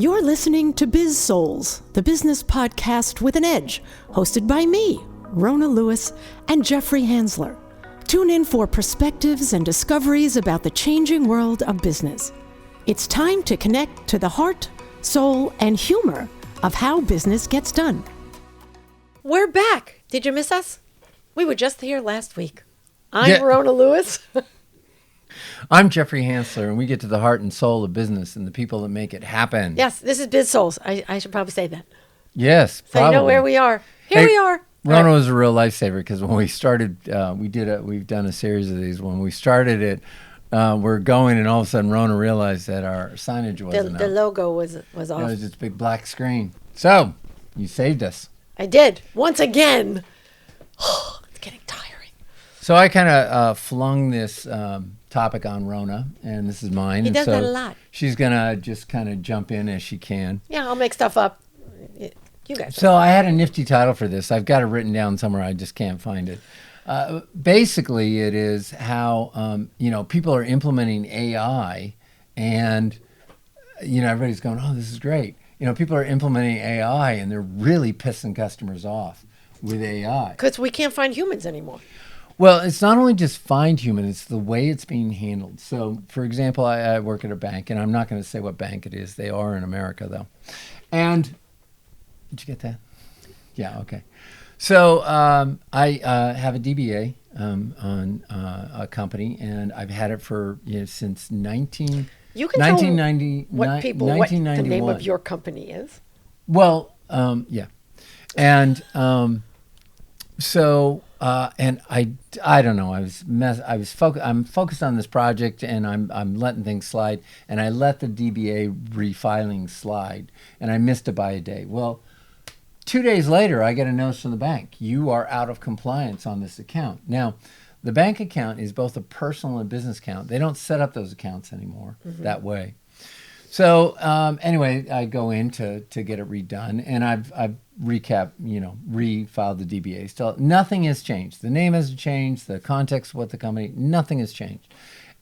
You're listening to Biz-Souls, the business podcast with an edge, hosted by me, Rona Lewis, and Jeffrey Hansler. Tune in for perspectives and discoveries about the changing world of business. It's time to connect to the heart, soul, and humor of how business gets done. We're back. Did you miss us? We were just here last week. I'm Rona Lewis. I'm Jeffrey Hansler, and we get to the heart and soul of business and the people that make it happen. Yes, this is Biz-Souls. I should probably say that. Yes, probably. So you know where we are. Here we are. Rona was a real lifesaver because when we started, we've done a series of these. When we started it, we're going, and all of a sudden Rona realized that our signage wasn't The up. logo was off. It was just a big black screen. So, you saved us. I did. Once again. It's getting tiring. So I kind of flung this topic on Rona, and this is mine. He and does so that a lot. She's going to just kind of jump in as she can. Yeah, I'll make stuff up. You guys. So I had a nifty title for this. I've got it written down somewhere. I just can't find it. Basically, it is how people are implementing AI, and everybody's going, "Oh, this is great." People are implementing AI, and they're really pissing customers off with AI because we can't find humans anymore. Well, it's not only just find human; it's the way it's being handled. So, for example, I work at a bank, and I'm not going to say what bank it is. They are in America, though. And did you get that? Yeah, okay. So I have a DBA on a company, and I've had it for since 1990. You can tell what the name of your company is. Well, yeah, and and I don't know. I'm focused on this project, and I'm letting things slide, and I let the DBA refiling slide, and I missed it by a day. Well, 2 days later, I get a notice from the bank. You are out of compliance on this account. Now, the bank account is both a personal and business account. They don't set up those accounts anymore that way. So anyway, I go in to get it redone, and I've refiled the DBA. Still, nothing has changed. The name hasn't changed. The context of what the company, nothing has changed.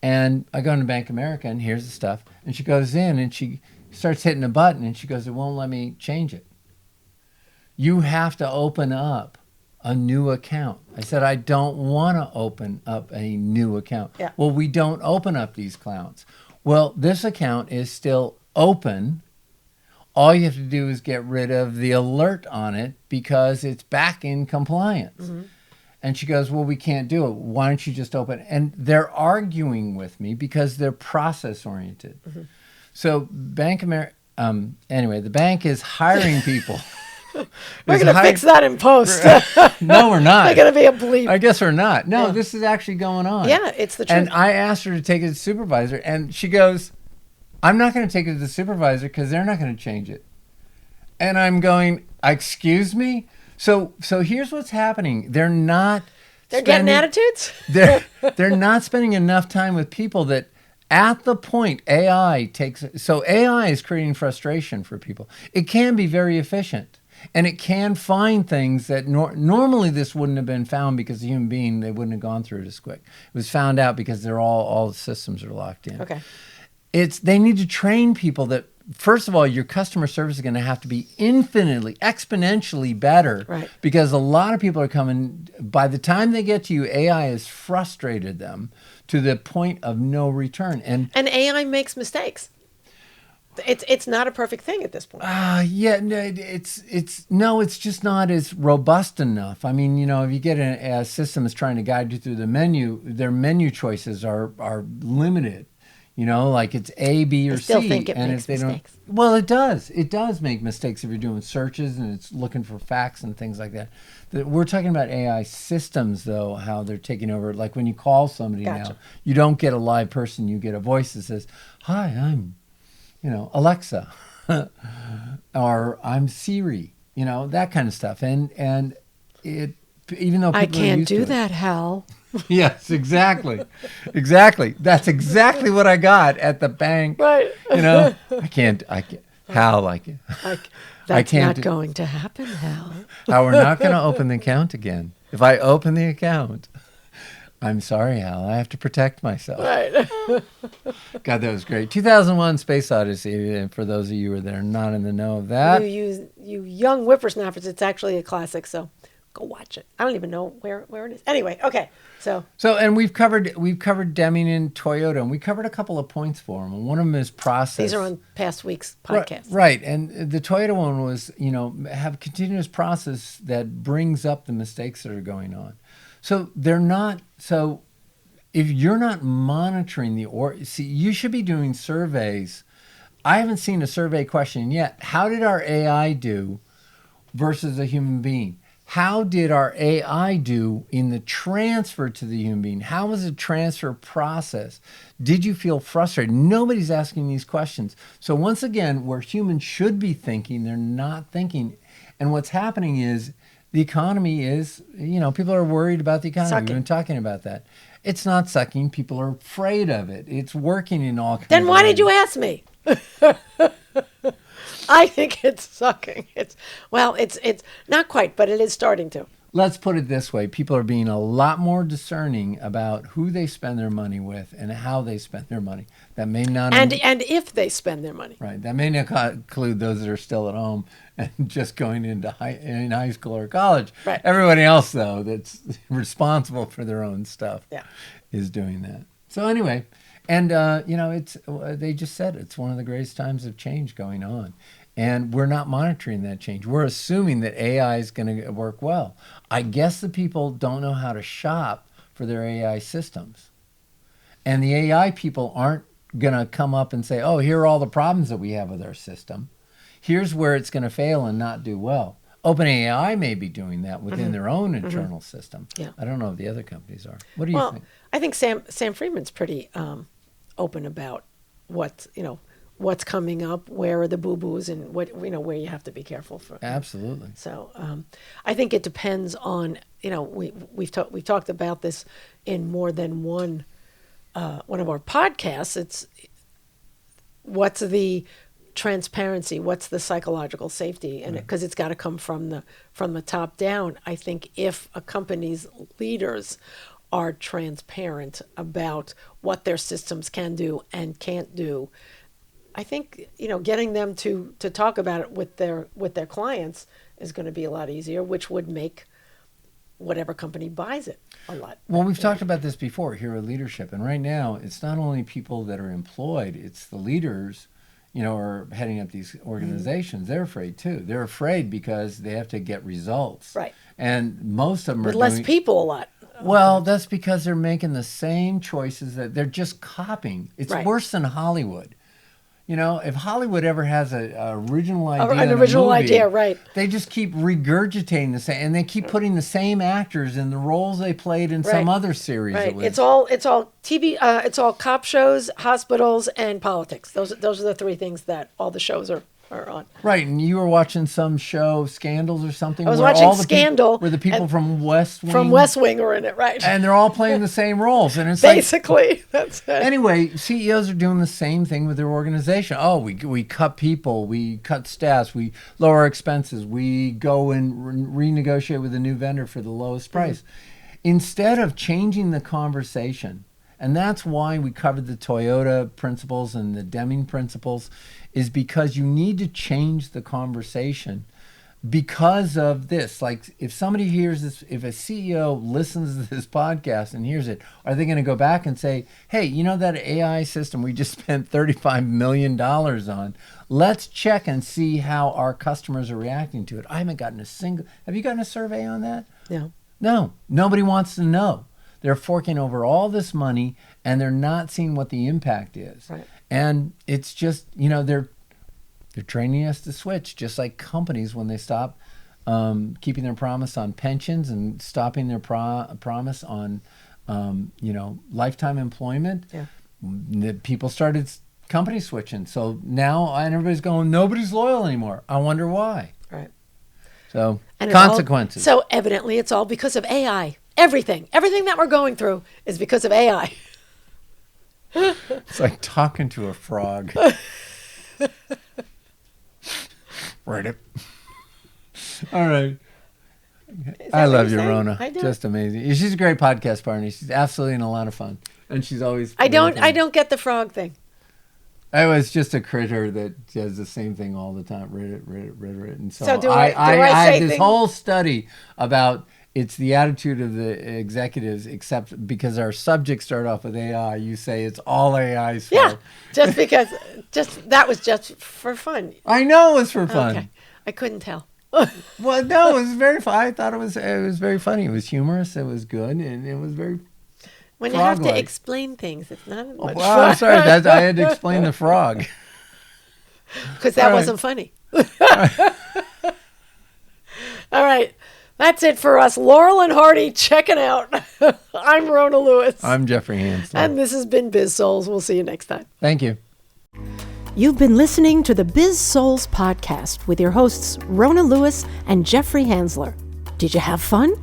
And I go into Bank of America, and here's the stuff. And she goes in, and she starts hitting a button, and she goes, "It won't let me change it. You have to open up a new account." I said, "I don't want to open up a new account." Yeah. Well, we don't open up these accounts. Well, this account is still open. All you have to do is get rid of the alert on it because it's back in compliance. Mm-hmm. And she goes, "Well, we can't do it. Why don't you just open it?" And they're arguing with me because they're process oriented. Mm-hmm. So anyway, the bank is hiring people. We're going to fix that in post. No, we're not. There's going to be a bleep. I guess we're not. No, This is actually going on. Yeah, it's the truth. And I asked her to take it to the supervisor, and she goes, "I'm not going to take it to the supervisor because they're not going to change it." And I'm going, "Excuse me?" So here's what's happening. They're getting attitudes? They're not spending enough time with people that at the point AI is creating frustration for people. It can be very efficient. And it can find things that normally this wouldn't have been found because a human being, they wouldn't have gone through it as quick. It was found out because all the systems are locked in. Okay. They need to train people that, first of all, your customer service is going to have to be infinitely, exponentially better. Right. Because a lot of people are coming, by the time they get to you, AI has frustrated them to the point of no return. And AI makes mistakes. It's not a perfect thing at this point. It's just not as robust enough. I mean, if you get a system that's trying to guide you through the menu, their menu choices are limited. Like it's A, B, or C. I still think it makes mistakes. Well, it does. It does make mistakes if you're doing searches and it's looking for facts and things like that. We're talking about AI systems, though, how they're taking over. Like when you call somebody now, you don't get a live person. You get a voice that says, "Hi, I'm Alexa," or "I'm Siri," that kind of stuff. And it, even though people I can't do to that, Hal. Yes, exactly. That's exactly what I got at the bank. Right. I can't, Hal, like it. That's not going to happen, Hal. How we're not going to open the account again. If I open the account, I'm sorry, Hal. I have to protect myself. Right. God, that was great. 2001 Space Odyssey, and for those of you that are not in the know of that. You young whippersnappers, it's actually a classic, so go watch it. I don't even know where it is. Anyway, okay. So and we've covered Deming and Toyota, and we covered a couple of points for them. And one of them is process. these are on past week's podcast. Right. And the Toyota one was, have continuous process that brings up the mistakes that are going on. So if you're not monitoring you should be doing surveys. I haven't seen a survey question yet. How did our AI do versus a human being? How did our AI do in the transfer to the human being? How was the transfer process? Did you feel frustrated? Nobody's asking these questions. So once again, where humans should be thinking, they're not thinking. And what's happening is the economy is, people are worried about the economy. Sucking. We've been talking about that. It's not sucking. People are afraid of it. It's working in all kinds Then of why ways. did you ask me? I think it's sucking. It's not quite, but it is starting to. Let's put it this way. People are being a lot more discerning about who they spend their money with and how they spend their money. That may not... And if they spend their money. Right. That may not include those that are still at home and just going into high school or college. Right. Everybody else, though, that's responsible for their own stuff Yeah. is doing that. So anyway, and, they just said it's one of the greatest times of change going on. And we're not monitoring that change. We're assuming that AI is going to work well. I guess the people don't know how to shop for their AI systems. And the AI people aren't going to come up and say, oh, here are all the problems that we have with our system. Here's where it's going to fail and not do well. OpenAI may be doing that within their own internal system. Yeah. I don't know if the other companies are. What do you think? I think Sam Friedman's pretty open about what's coming up, where are the boo-boos, and where you have to be careful for. Absolutely. So I think it depends on we've talked about this in more than one of our podcasts. It's what's the transparency, what's the psychological safety, and because it's got to come from the top down. I think if a company's leaders are transparent about what their systems can do and can't do, I think getting them to talk about it with their clients is going to be a lot easier, which would make whatever company buys it a lot. Well, we've talked about this before, hero leadership, and right now it's not only people that are employed; it's the leaders, are heading up these organizations. They're afraid too. They're afraid because they have to get results, Right? And most of them With are less doing, people a lot. Well, that's because they're making the same choices that they're just copying. It's Right. worse than Hollywood. If Hollywood ever has an original idea, An in a original movie, idea, right. They just keep regurgitating the same, and they keep putting the same actors in the roles they played in some Right. other series. Right. It was- It's all TV. It's all cop shows, hospitals, and politics. Those are the three things that all the shows are on. Right, and you were watching some show, Scandals or something. I was where watching all the Scandal, where the people and- from West Wing, From West Wing are in it, right? and they're all playing the same roles, and it's like, Basically, that's it. anyway, CEOs are doing the same thing with their organization. Oh, we cut people, we cut staffs, we lower expenses, we go and renegotiate with a new vendor for the lowest price. Instead of changing the conversation, and that's why we covered the Toyota principles and the Deming principles, is because you need to change the conversation because of this. Like, if somebody hears this, if a CEO listens to this podcast and hears it, are they going to go back and say, hey, that AI system we just spent $35 million on, let's check and see how our customers are reacting to it? I haven't gotten have you gotten a survey on that? No, nobody wants to know. They're forking over all this money and they're not seeing what the impact is. Right. And it's just, they're training us to switch, just like companies when they stop keeping their promise on pensions and stopping their promise on, lifetime employment. Yeah. The people started company switching. So now everybody's going, nobody's loyal anymore. I wonder why. Right. So And consequences. So evidently, it's all because of AI. Everything that we're going through is because of AI. It's like talking to a frog. Right. All right. Is that I what love you're you, saying? Rona. I do. Just amazing. She's a great podcast partner. She's absolutely a lot of fun, and she's always. I really funny. don't get the frog thing. I was just a critter that does the same thing all the time. Read. And so, So do I say had this things- whole study about it's the attitude of the executives, except because our subjects start off with AI, you say it's all AI's fault. Yeah, just because, that was just for fun. I know it was for fun. Okay, I couldn't tell. Well, no, it was very fun. I thought it was very funny. It was humorous. It was good, and it was very. When you have to Frog-like. explain things, it's not much Well, I'm fun. sorry. I had to explain the frog. Because that All right. wasn't funny. All right. That's it for us. Laurel and Hardy checking out. I'm Rona Lewis. I'm Jeffrey Hansler. And this has been Biz-Souls. We'll see you next time. Thank you. You've been listening to the Biz-Souls podcast with your hosts, Rona Lewis and Jeffrey Hansler. Did you have fun?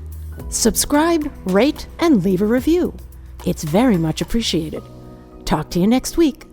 Subscribe, rate, and leave a review. It's very much appreciated. Talk to you next week.